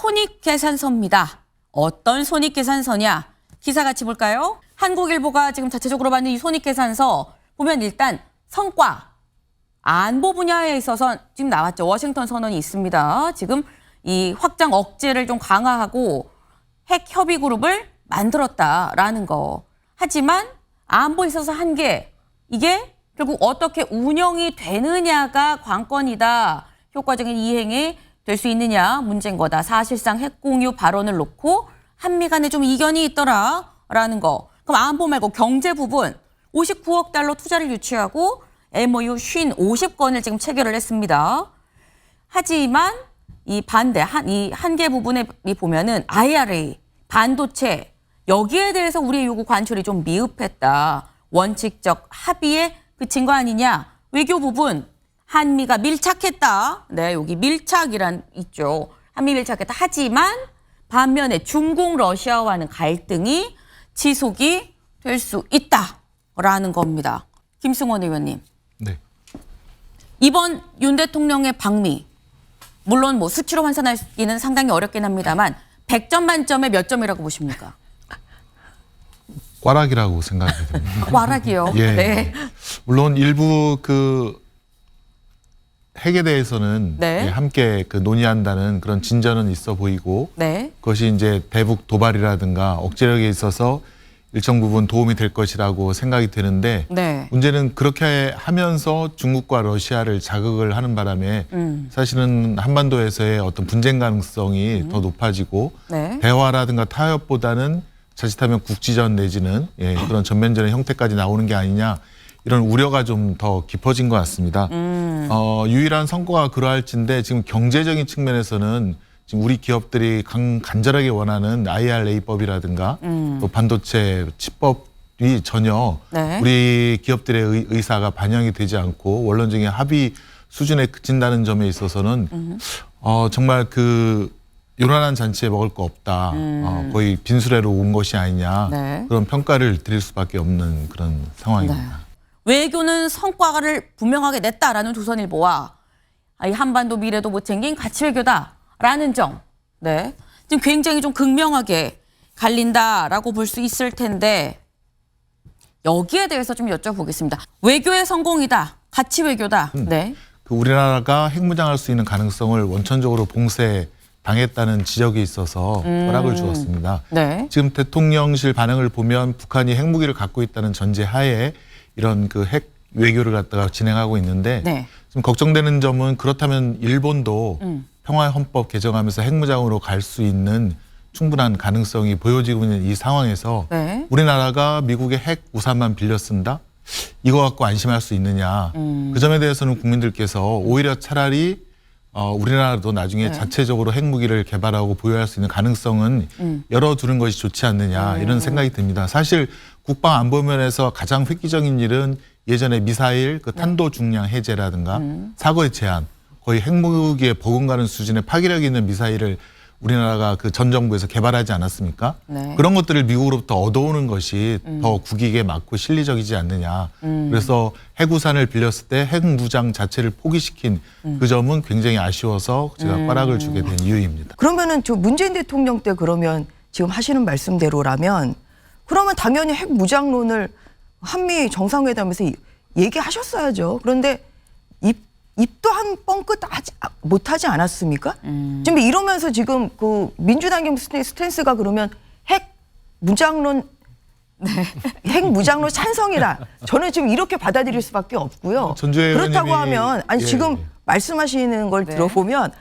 손익계산서입니다. 어떤 손익계산서냐? 기사 같이 볼까요? 한국일보가 지금 자체적으로 받는 이 손익계산서 보면 일단 성과, 안보 분야에 있어서 지금 나왔죠. 워싱턴 선언이 있습니다. 지금 이 확장 억제를 좀 강화하고 핵 협의 그룹을 만들었다라는 거. 하지만 안보에 있어서 한계, 이게 결국 어떻게 운영이 되느냐가 관건이다. 효과적인 이행이 될 수 있느냐 문제인 거다. 사실상 핵 공유 발언을 놓고 한미 간에 좀 이견이 있더라라는 거. 그럼 안보 말고 경제 부분 59억 달러 투자를 유치하고 MOU 50건을 지금 체결을 했습니다. 하지만 이 반대, 이 한계 부분에 보면은 IRA, 반도체, 여기에 대해서 우리의 요구 관철이 좀 미흡했다. 원칙적 합의에 그친 거 아니냐. 외교 부분, 한미가 밀착했다. 네, 여기 밀착이란 있죠. 한미 밀착했다. 하지만 반면에 중국, 러시아와는 갈등이 지속이 될 수 있다라는 겁니다. 김승원 의원님. 네. 이번 윤 대통령의 방미, 물론 뭐 수치로 환산하기는 상당히 어렵긴 합니다만 100점 만점에 몇 점이라고 보십니까? 꽈락이라고 생각이 듭니다. 꽈락이요. 예. 네. 물론 일부 그 핵에 대해서는 네. 예, 함께 그 논의한다는 그런 진전은 있어 보이고 네. 그것이 이제 대북 도발이라든가 억제력에 있어서 일정 부분 도움이 될 것이라고 생각이 되는데 네. 문제는 그렇게 하면서 중국과 러시아를 자극을 하는 바람에 사실은 한반도에서의 어떤 분쟁 가능성이 더 높아지고 네. 대화라든가 타협보다는 자칫하면 국지전 내지는 예, 그런 전면전의 형태까지 나오는 게 아니냐 이런 우려가 좀 더 깊어진 것 같습니다. 유일한 성과가 그러할진데 지금 경제적인 측면에서는 지금 우리 기업들이 간절하게 원하는 IRA법이라든가 또 반도체 칩법이 전혀 네. 우리 기업들의 의사가 반영이 되지 않고 원론적인 합의 수준에 그친다는 점에 있어서는 정말 그 요란한 잔치에 먹을 거 없다. 거의 빈수레로 온 것이 아니냐. 네. 그런 평가를 드릴 수밖에 없는 그런 상황입니다. 네. 외교는 성과를 분명하게 냈다라는 조선일보와 이 한반도 미래도 못 챙긴 가치 외교다라는 점. 네. 지금 굉장히 좀 극명하게 갈린다라고 볼 수 있을 텐데 여기에 대해서 좀 여쭤보겠습니다. 외교의 성공이다. 가치 외교다. 네. 그 우리나라가 핵무장할 수 있는 가능성을 원천적으로 봉쇄당했다는 지적이 있어서 허락을 주었습니다. 네. 지금 대통령실 반응을 보면 북한이 핵무기를 갖고 있다는 전제하에 이런 그 핵 외교를 갖다가 진행하고 있는데 네. 지금 걱정되는 점은 그렇다면 일본도 평화헌법 개정하면서 핵무장으로 갈 수 있는 충분한 가능성이 보여지고 있는 이 상황에서 네. 우리나라가 미국의 핵 우산만 빌려 쓴다? 이거 갖고 안심할 수 있느냐. 그 점에 대해서는 국민들께서 오히려 차라리 우리나라도 나중에 네. 자체적으로 핵무기를 개발하고 보유할 수 있는 가능성은 열어두는 것이 좋지 않느냐 이런 생각이 듭니다. 사실 국방 안보 면에서 가장 획기적인 일은 예전에 미사일 그 탄도 중량 해제라든가 사거의 제한, 거의 핵무기에 버금가는 수준의 파괴력 있는 미사일을 우리나라가 그 전 정부에서 개발하지 않았습니까? 네. 그런 것들을 미국으로부터 얻어오는 것이 더 국익에 맞고 실리적이지 않느냐. 그래서 핵우산을 빌렸을 때 핵무장 자체를 포기시킨 그 점은 굉장히 아쉬워서 제가 꽈락을 주게 된 이유입니다. 그러면은 저 문재인 대통령 때 그러면 지금 하시는 말씀대로라면 그러면 당연히 핵무장론을 한미 정상회담에서 얘기하셨어야죠. 그런데 입도 한 뻥끗 못하지 않았습니까? 지금 이러면서 지금 그 민주당 스탠스가 그러면 핵무장론 찬성이다. 저는 지금 이렇게 받아들일 수밖에 없고요. 그렇다고 하면 아니 지금 말씀하시는 걸 들어보면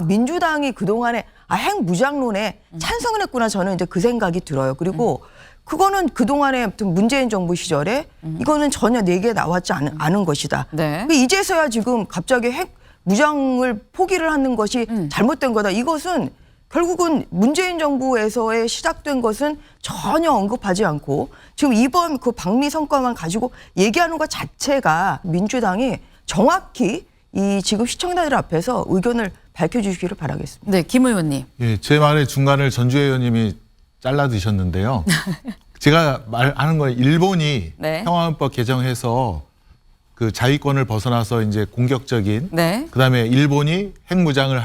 민주당이 그동안에 핵무장론에 찬성을 했구나 저는 이제 그 생각이 들어요. 그리고 그거는 그동안에 문재인 정부 시절에 이거는 전혀 내게 나왔지 않은 것이다. 네. 이제서야 지금 갑자기 핵 무장을 포기를 하는 것이 잘못된 거다. 이것은 결국은 문재인 정부에서의 시작된 것은 전혀 언급하지 않고 지금 이번 그 방미 성과만 가지고 얘기하는 것 자체가 민주당이 정확히 이 지금 시청자들 앞에서 의견을 밝혀주시기를 바라겠습니다. 네, 김 의원님. 예, 제 말의 중간을 전주혜 의원님이 잘라 드셨는데요. 제가 말하는 건 일본이 네. 평화헌법 개정해서 그 자위권을 벗어나서 이제 공격적인 네. 그다음에 일본이 핵무장을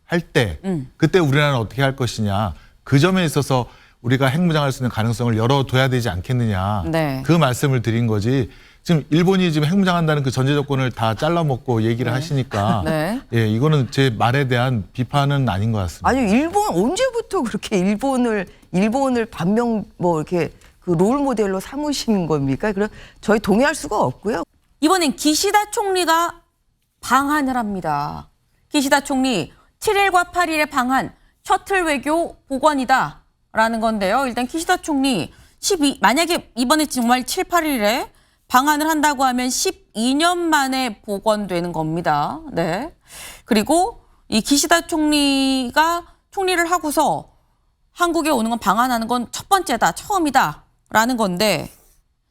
할 때 그때 우리나라는 어떻게 할 것이냐. 그 점에 있어서 우리가 핵무장할 수 있는 가능성을 열어둬야 되지 않겠느냐. 네. 그 말씀을 드린 거지. 지금 일본이 지금 핵무장한다는 그 전제 조건을 다 잘라먹고 얘기를 하시니까 네. 예, 이거는 제 말에 대한 비판은 아닌 것 같습니다. 아니 일본 언제부터 그렇게 일본을 반명 뭐 이렇게 그 롤 모델로 삼으시는 겁니까? 그럼 저희 동의할 수가 없고요. 이번엔 기시다 총리가 방한을 합니다. 기시다 총리 7일과 8일의 방한 셔틀 외교 복원이다라는 건데요. 일단 기시다 총리 만약에 이번에 정말 7, 8일에 방한을 한다고 하면 12년 만에 복원되는 겁니다. 네. 그리고 이 기시다 총리가 총리를 하고서 한국에 오는 건 방한하는 건 첫 번째다, 처음이다라는 건데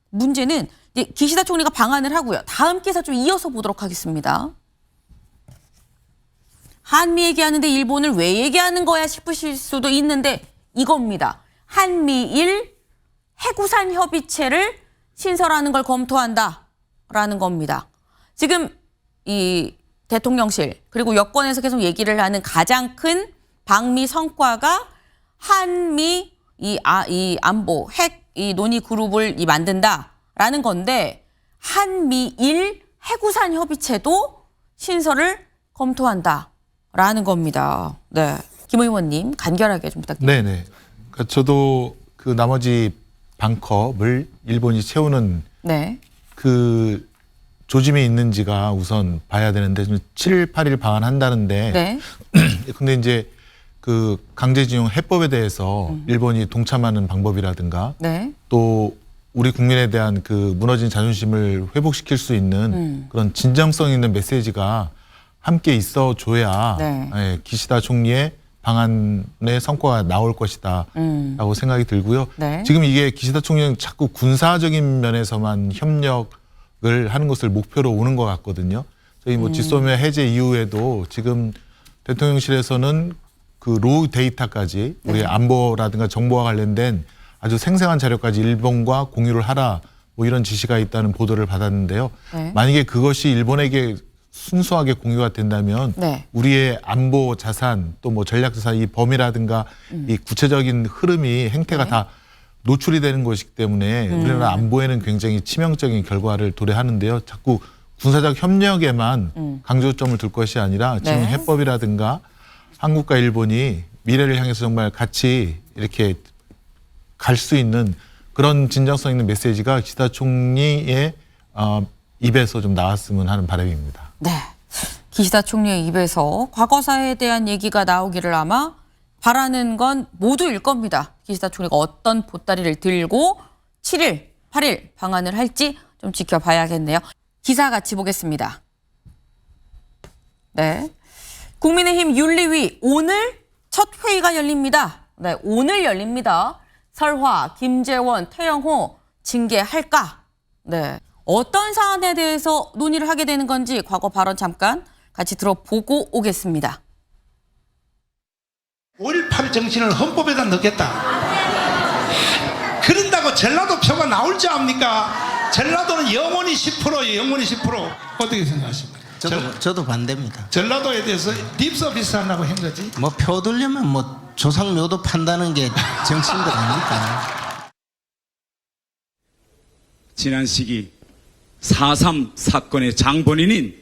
문제는 이제 기시다 총리가 방한을 하고요. 다음 기사 좀 이어서 보도록 하겠습니다. 한미 얘기하는데 일본을 왜 얘기하는 거야 싶으실 수도 있는데 이겁니다. 한미일 해구산 협의체를 신설하는 걸 검토한다라는 겁니다. 지금 이 대통령실 그리고 여권에서 계속 얘기를 하는 가장 큰 방미 성과가 한미 이 안보 핵 이 논의 그룹을 만든다라는 건데 한미일 해구산 협의체도 신설을 검토한다라는 겁니다. 네, 김 의원님 간결하게 좀 부탁드립니다. 네네. 그러니까 저도 그 나머지 방컵을 일본이 채우는 네. 그 조짐이 있는지가 우선 봐야 되는데 지금 7일, 8일 방한한다는데 네. 근데 이제 그 강제징용 해법에 대해서 일본이 동참하는 방법이라든가 네. 또 우리 국민에 대한 그 무너진 자존심을 회복시킬 수 있는 그런 진정성 있는 메시지가 함께 있어줘야 네. 예, 기시다 총리의 방안의 성과가 나올 것이다 라고 생각이 들고요. 네. 지금 이게 기시다 총리는 자꾸 군사적인 면에서만 협력을 하는 것을 목표로 오는 것 같거든요. 저희 뭐 지소미아 해제 이후에도 지금 대통령실에서는 그 로우 데이터까지 우리 안보라든가 정보와 관련된 아주 생생한 자료까지 일본과 공유를 하라 뭐 이런 지시가 있다는 보도를 받았는데요. 네. 만약에 그것이 일본에게 순수하게 공유가 된다면 네. 우리의 안보 자산 또 뭐 전략 자산 이 범위라든가 이 구체적인 흐름이 행태가 다 노출이 되는 것이기 때문에 우리나라 안보에는 굉장히 치명적인 결과를 도래하는데요. 자꾸 군사적 협력에만 강조점을 둘 것이 아니라 지금 네. 해법이라든가 한국과 일본이 미래를 향해서 정말 같이 이렇게 갈 수 있는 그런 진정성 있는 메시지가 기시다 총리의 입에서 좀 나왔으면 하는 바람입니다. 네. 기시다 총리의 입에서 과거사에 대한 얘기가 나오기를 아마 바라는 건 모두일 겁니다. 기시다 총리가 어떤 보따리를 들고 7일, 8일 방한을 할지 좀 지켜봐야겠네요. 기사 같이 보겠습니다. 네. 국민의힘 윤리위 오늘 첫 회의가 열립니다. 네, 오늘 열립니다. 설화, 김재원, 태영호 징계할까? 네. 어떤 사안에 대해서 논의를 하게 되는 건지 과거 발언 잠깐 같이 들어보고 오겠습니다. 5.18 정신을 헌법에다 넣겠다. 그런다고 전라도 표가 나올 줄 압니까? 전라도는 영원히 10%예요. 영원히 10%. 어떻게 생각하십니까? 저도 반대입니다. 전라도에 대해서 립서비스 하려고 한 거지. 뭐 표 들려면 뭐 조상묘도 판다는 게 정치인들 아닙니까? 지난 시기 4.3 사건의 장본인인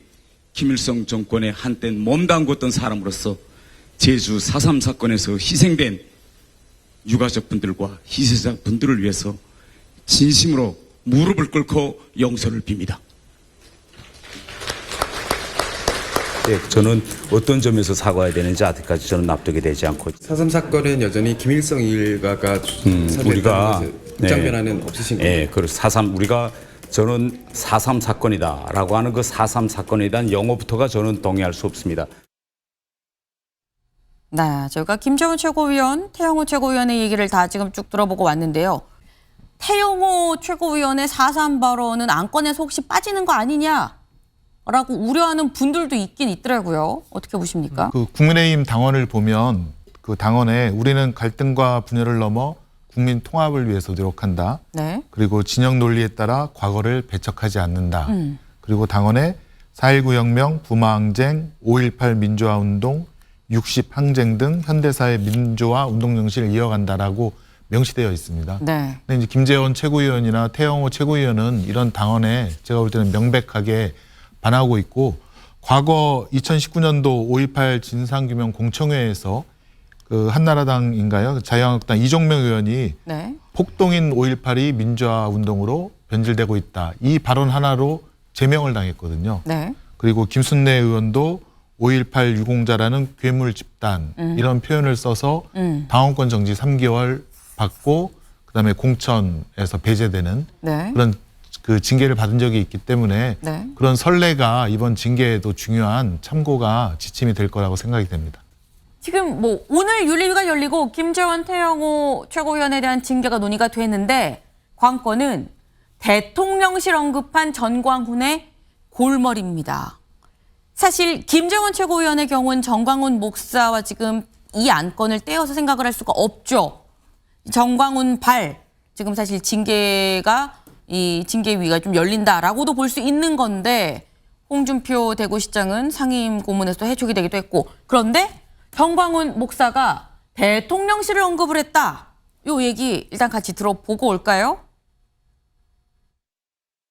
김일성 정권에 한때 몸담궜던 사람으로서 제주 4.3 사건에서 희생된 유가족 분들과 희생자 분들을 위해서 진심으로 무릎을 꿇고 용서를 빕니다. 네, 저는 어떤 점에서 사과해야 되는지 아직까지 저는 납득이 되지 않고 4.3 사건은 여전히 김일성 일가가 우리가 입장 변화는 없으신 거죠? 네, 그 4.3 우리가 저는 4.3 사건이다라고 하는 그 4.3 사건에 대한 용어부터가 저는 동의할 수 없습니다. 네, 저희가 김재원 최고위원, 태영호 최고위원의 얘기를 다 지금 쭉 들어보고 왔는데요. 태영호 최고위원의 4.3 발언은 안건에서 혹시 빠지는 거 아니냐? 라고 우려하는 분들도 있긴 있더라고요. 어떻게 보십니까? 그 국민의힘 당원을 보면 그 당원에 우리는 갈등과 분열을 넘어 국민 통합을 위해서 노력한다. 네. 그리고 진영 논리에 따라 과거를 배척하지 않는다. 그리고 당원에 4.19 혁명, 부마항쟁, 5.18 민주화운동, 60 항쟁 등 현대사의 민주화 운동 정신을 이어간다라고 명시되어 있습니다. 네. 근데 이제 김재원 최고위원이나 태영호 최고위원은 이런 당헌에 제가 볼 때는 명백하게 반하고 있고, 과거 2019년도 5.18 진상규명 공청회에서 그 한나라당인가요? 자유한국당 이종명 의원이 네. 폭동인 5.18이 민주화 운동으로 변질되고 있다. 이 발언 하나로 제명을 당했거든요. 네. 그리고 김순례 의원도 5.18 유공자라는 괴물 집단 이런 표현을 써서 당원권 정지 3개월 받고 그다음에 공천에서 배제되는 네. 그런 그 징계를 받은 적이 있기 때문에 네. 그런 선례가 이번 징계에도 중요한 참고가 지침이 될 거라고 생각이 됩니다. 지금 뭐 오늘 윤리위가 열리고 김재원 태영호 최고위원에 대한 징계가 논의가 됐는데 관건은 대통령실 언급한 전광훈의 골머리입니다. 사실 김재원 최고위원의 경우는 전광훈 목사와 지금 이 안건을 떼어서 생각을 할 수가 없죠. 전광훈 발 지금 사실 징계가 이 징계위가 좀 열린다라고도 볼 수 있는 건데 홍준표 대구시장은 상임 고문에서 해촉이 되기도 했고, 그런데 전광훈 목사가 대통령실을 언급을 했다. 요 얘기 일단 같이 들어보고 올까요?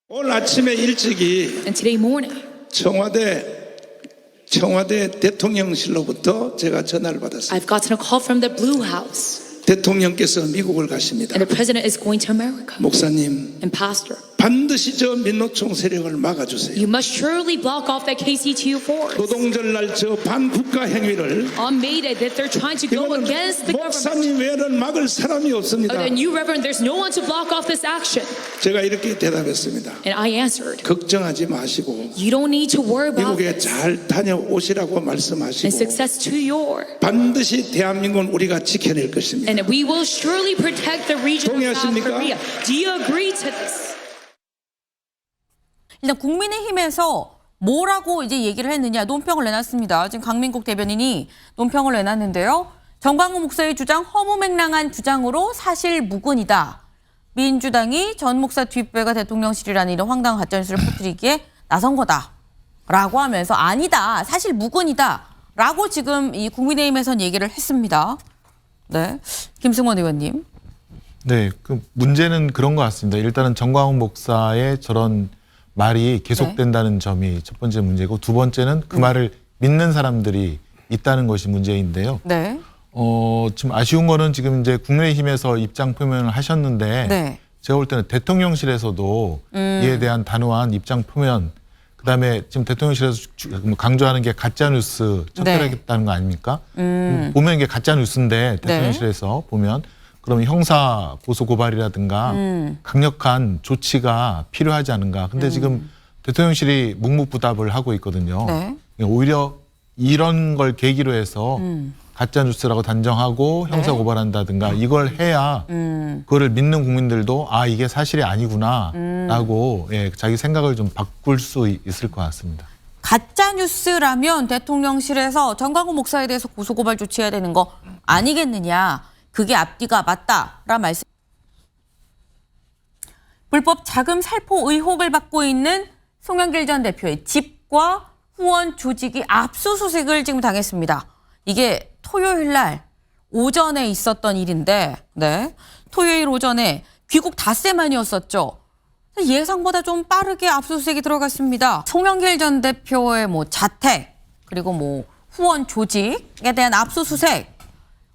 오늘 아침에 일찍이 And today morning, 청와대 대통령실로부터 제가 전화를 받았습니다. I've gotten a call from the Blue House, 대통령께서 미국을 가십니다. and the president is going to America. 목사님, And pastor, 반드시 저 민노총 세력을 막아주세요. you must surely block off that KCTU force. 노동절날 저 반국가 행위를 On May Day that they're trying to go 이거는 against the government. 목사님 외에는 막을 사람이 없습니다. And you, Reverend, there's no one to block off this action. 제가 이렇게 대답했습니다. And I answered, 걱정하지 마시고 you don't need to worry about 미국에 this. 잘 다녀오시라고 And 말씀하시고 success to your. 반드시 대한민국은 우리가 지켜낼 것입니다. And we will surely protect the region of South 동의하십니까? Korea. Do you agree to this? 일단 국민의힘에서 뭐라고 이제 얘기를 했느냐, 논평을 내놨습니다. 지금 강민국 대변인이 논평을 내놨는데요. 전광훈 목사의 주장 허무맹랑한 주장으로 사실 무근이다. 민주당이 전 목사 뒷배가 대통령실이라는 이런 황당한 가짜뉴스를 퍼뜨리기에 나선 거다라고 하면서 아니다, 사실 무근이다 라고 지금 이 국민의힘에선 얘기를 했습니다. 네, 김승원 의원님. 네, 그 문제는 그런 것 같습니다. 일단은 전광훈 목사의 저런 말이 계속된다는 점이 첫 번째 문제고, 두 번째는 그 말을 믿는 사람들이 있다는 것이 문제인데요. 네. 좀 아쉬운 거는 지금 이제 국민의힘에서 입장 표명을 하셨는데, 네. 제가 볼 때는 대통령실에서도 이에 대한 단호한 입장 표명, 그다음에 지금 대통령실에서 강조하는 게 가짜 뉴스 척결하겠다는 거 아닙니까? 보면 이게 가짜 뉴스인데 대통령실에서 보면 그러면 형사 고소 고발이라든가 강력한 조치가 필요하지 않은가. 근데 지금 대통령실이 묵묵부답을 하고 있거든요. 네. 오히려 이런 걸 계기로 해서 가짜 뉴스라고 단정하고 형사 고발한다든가 이걸 해야 그거를 믿는 국민들도 아 이게 사실이 아니구나라고 자기 생각을 좀 바꿀 수 있을 것 같습니다. 가짜 뉴스라면 대통령실에서 전광훈 목사에 대해서 고소고발 조치해야 되는 거 아니겠느냐. 그게 앞뒤가 맞다라는 말씀. 불법 자금 살포 의혹을 받고 있는 송영길 전 대표의 집과 후원 조직이 압수수색을 지금 당했습니다. 이게 토요일 날 오전에 있었던 일인데, 네, 토요일 오전에 귀국 닷새만이었었죠. 예상보다 좀 빠르게 압수수색이 들어갔습니다. 송영길 전 대표의 뭐 자택 그리고 뭐 후원 조직에 대한 압수수색.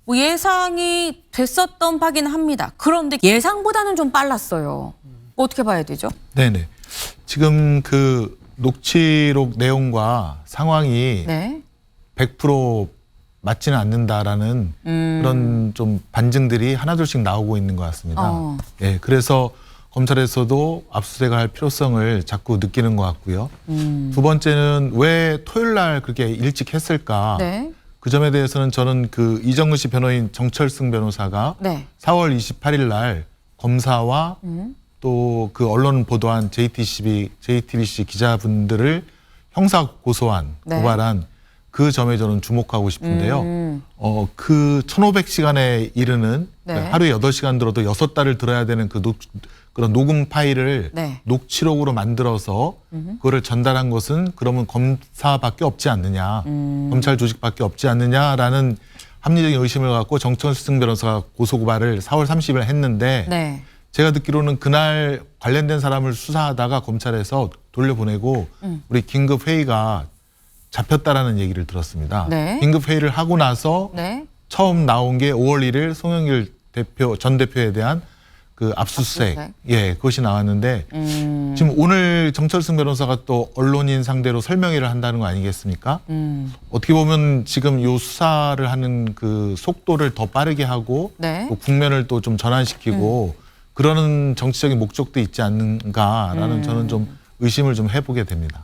뭐 예상이 됐었던 바긴 합니다. 그런데 예상보다는 좀 빨랐어요. 어떻게 봐야 되죠? 네네. 지금 그 녹취록 내용과 상황이 네. 100% 맞지는 않는다라는 그런 좀 반증들이 하나둘씩 나오고 있는 것 같습니다. 예, 그래서 검찰에서도 압수수색을 할 필요성을 자꾸 느끼는 것 같고요. 두 번째는 왜 토요일 날 그렇게 일찍 했을까? 네. 그 점에 대해서는 저는 그 이정근 씨 변호인 정철승 변호사가 네. 4월 28일 날 검사와 또 그 언론 보도한 JTBC 기자분들을 형사 고소한 네. 고발한 그 점에 저는 주목하고 싶은데요. 그 1,500시간에 이르는 네. 하루에 8시간 들어도 6달을 들어야 되는 그런 녹음 파일을 네. 녹취록으로 만들어서 그거를 전달한 것은 그러면 검사밖에 없지 않느냐, 검찰 조직밖에 없지 않느냐라는 합리적인 의심을 갖고 정천승 변호사가 고소고발을 4월 30일 했는데 네. 제가 듣기로는 그날 관련된 사람을 수사하다가 검찰에서 돌려보내고 우리 긴급 회의가 잡혔다라는 얘기를 들었습니다. 네. 긴급 회의를 하고 나서 네. 처음 나온 게 5월 1일 송영길 전 대표에 대한 그 압수수색. 예, 그것이 나왔는데 지금 오늘 정철승 변호사가 또 언론인 상대로 설명회를 한다는 거 아니겠습니까? 어떻게 보면 지금 요 수사를 하는 그 속도를 더 빠르게 하고 네. 또 국면을 또 좀 전환시키고 그러는 정치적인 목적도 있지 않는가라는 저는 좀 의심을 좀 해보게 됩니다.